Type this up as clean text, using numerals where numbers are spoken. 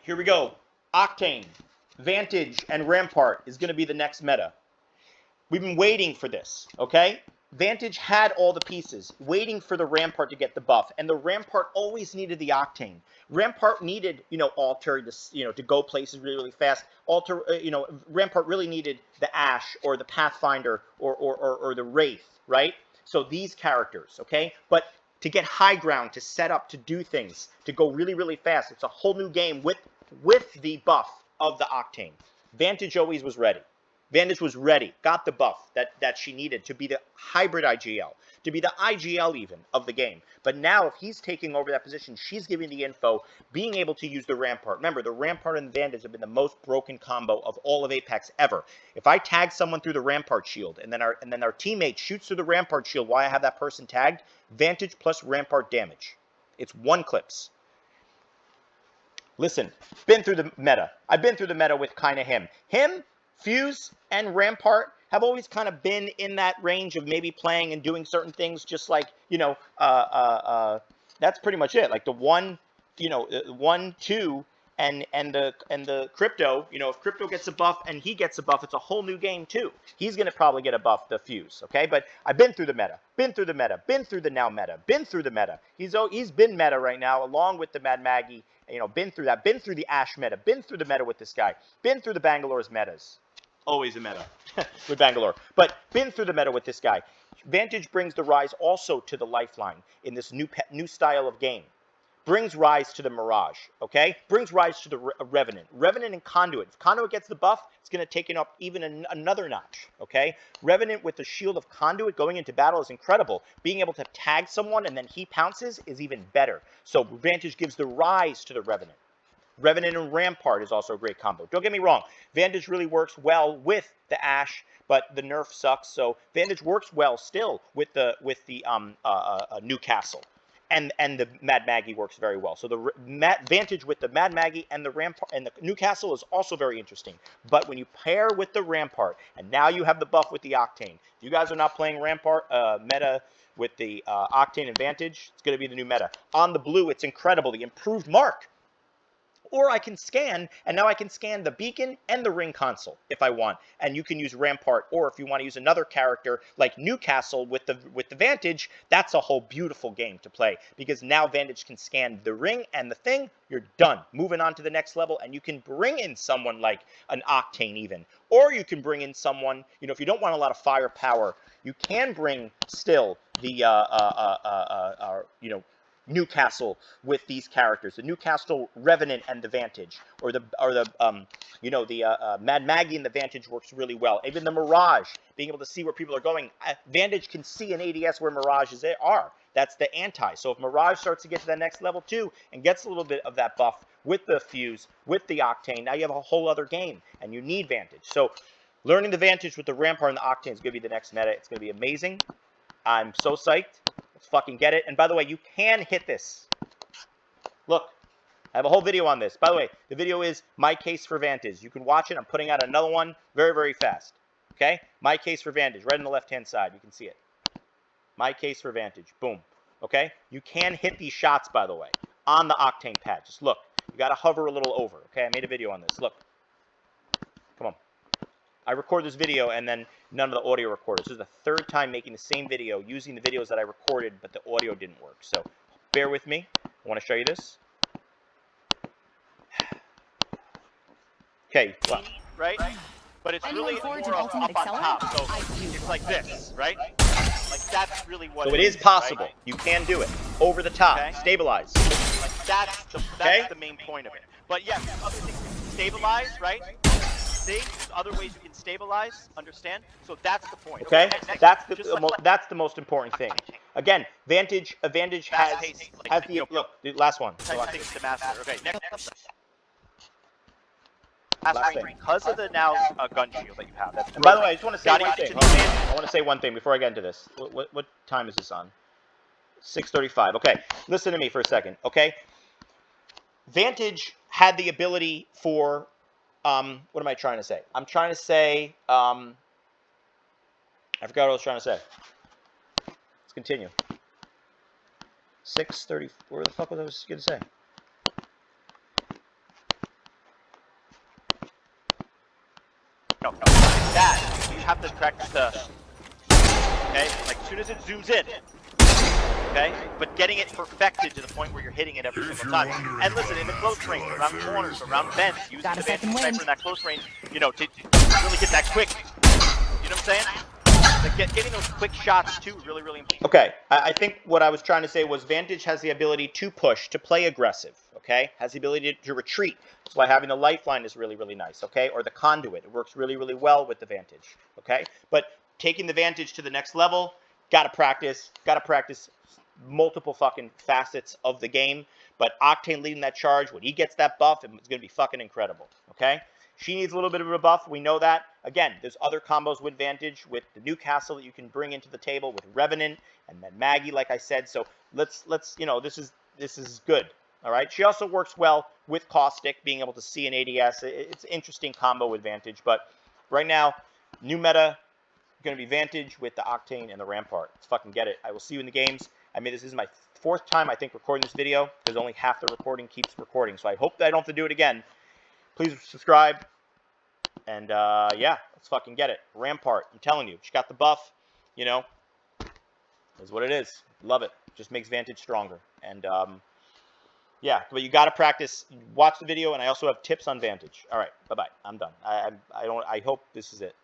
Here we go. Octane, Vantage, and Rampart is going to be the next meta. We've been waiting for this, okay? Vantage had all the pieces, waiting for the Rampart to get the buff, and the Rampart always needed the Octane. Rampart needed, Alter, this, to go places really, really fast. Alter, Rampart really needed the Ash or the Pathfinder or the Wraith, right? So these characters, okay? But to get high ground, to set up, to do things, to go really, really fast, it's a whole new game with the buff of the Octane. Vantage always was ready. Vantage was ready, got the buff that she needed to be the hybrid IGL, to be the IGL even of the game. But now if he's taking over that position, she's giving the info, being able to use the Rampart. Remember, the Rampart and the Vantage have been the most broken combo of all of Apex ever. If I tag someone through the Rampart shield and then our teammate shoots through the Rampart shield while I have that person tagged, Vantage plus Rampart damage. It's one clips. Listen, been through the meta. I've been through the meta with kind of him. Fuse and Rampart have always kind of been in that range of maybe playing and doing certain things, just like, that's pretty much it. Like the 1, 2, and the Crypto, if Crypto gets a buff and he gets a buff, it's a whole new game too. He's going to probably get a buff, the Fuse, okay? But I've been through the meta, been through the meta, been through the now meta, been through the meta. He's been meta right now, along with the Mad Maggie, been through that, been through the Ash meta, been through the meta with this guy, been through the Bangalore's metas. Always a meta with Bangalore. But been through the meta with this guy. Vantage brings the Rise also to the Lifeline in this new style of game. Brings Rise to the Mirage, okay? Brings Rise to the Revenant. Revenant and Conduit. If Conduit gets the buff, it's going to take it up even another notch, okay? Revenant with the shield of Conduit going into battle is incredible. Being able to tag someone and then he pounces is even better. So Vantage gives the Rise to the Revenant. Revenant and Rampart is also a great combo. Don't get me wrong. Vantage really works well with the Ash, but the nerf sucks. So Vantage works well still with the Newcastle. And the Mad Maggie works very well. So the Vantage with the Mad Maggie and the Rampart and the Newcastle is also very interesting. But when you pair with the Rampart, and now you have the buff with the Octane. If you guys are not playing Rampart meta with the Octane and Vantage, it's going to be the new meta. On the blue, it's incredible. The improved mark. Or I can scan, and now I can scan the beacon and the ring console if I want. And you can use Rampart, or if you want to use another character like Newcastle with the Vantage, that's a whole beautiful game to play. Because now Vantage can scan the ring and the thing, you're done. Moving on to the next level, and you can bring in someone like an Octane even. Or you can bring in someone, if you don't want a lot of firepower, you can bring still the, Newcastle with these characters, the Newcastle Revenant and the Vantage, or the Mad Maggie and the Vantage works really well. Even the Mirage, being able to see where people are going. Vantage can see in ADS where Mirages are. That's the anti. So if Mirage starts to get to that next level too and gets a little bit of that buff with the Fuse, with the Octane, now you have a whole other game, and you need Vantage. So learning the Vantage with the Rampart and the Octane is going to be the next meta. It's going to be amazing. I'm so psyched. Let's fucking get it. And by the way, you can hit this. Look, I have a whole video on this. By the way, the video is my case for Vantage. You can watch it. I'm putting out another one very, very fast. Okay? My case for Vantage. Right on the left-hand side. You can see it. My case for Vantage. Boom. Okay? You can hit these shots, by the way, on the Octane pad. Just look. You got to hover a little over. Okay? I made a video on this. Look. Come on. I record this video and then none of the audio recorded. This is the third time making the same video using the videos that I recorded, but the audio didn't work. So bear with me. I want to show you this. Okay, well, right? But it's really more up on top. So it's like this, right? Like that's really what. So it is possible. Right? You can do it over the top. Okay. Stabilize. Like that's the main point of it. But yeah, other things you can stabilize, right? See, other ways you can stabilize, understand? So that's the point. Okay, that's the most important thing. Again, Vantage has the look. The last one. The master. Okay, next. Last thing. Because of the now gun shield that you have. And by the way, I just want to say one thing. I want to say one thing before I get into this. What time is this on? 6:35. Okay, listen to me for a second. Okay, Vantage had the ability for. What am I trying to say? I'm trying to say, I forgot what I was trying to say. Let's continue. 6:30, where the fuck was I going to say? No, that you have to practice to, okay? Like as soon as it zooms in, okay? But getting it perfected to the point where you're hitting it every single time. And listen, in the close range, around corners, around vents, using the Vantage Sniper in that close range, you know, to really get that quick, you know what I'm saying? Like getting those quick shots too, really, really important. Okay, I think what I was trying to say was Vantage has the ability to push, to play aggressive, okay? Has the ability to retreat. That's why having the lifeline is really, really nice, okay? Or the conduit. It works really, really well with the Vantage, okay? But taking the Vantage to the next level, gotta practice multiple fucking facets of the game. But Octane leading that charge, when he gets that buff, it's gonna be fucking incredible, okay? She needs a little bit of a buff. We know that. Again, there's other combos with Vantage, with the Newcastle that you can bring into the table, with Revenant, and then Maggie, like I said. So let's you know, this is good. All right. She also works well with Caustic, being able to see an ADS. It's an interesting combo with Vantage. But right now, new meta going to be Vantage with the Octane and the Rampart. Let's fucking get it. I will see you in the games. I mean, this is my 4th time, I think, recording this video, because only half the recording keeps recording. So I hope that I don't have to do it again. Please subscribe, and yeah, let's fucking get it. Rampart, I'm telling you, she got the buff, you know, is what it is. Love it. Just makes Vantage stronger. And yeah, but you got to practice. Watch the video, and I also have tips on Vantage. All right, bye-bye. I'm done. I hope this is it.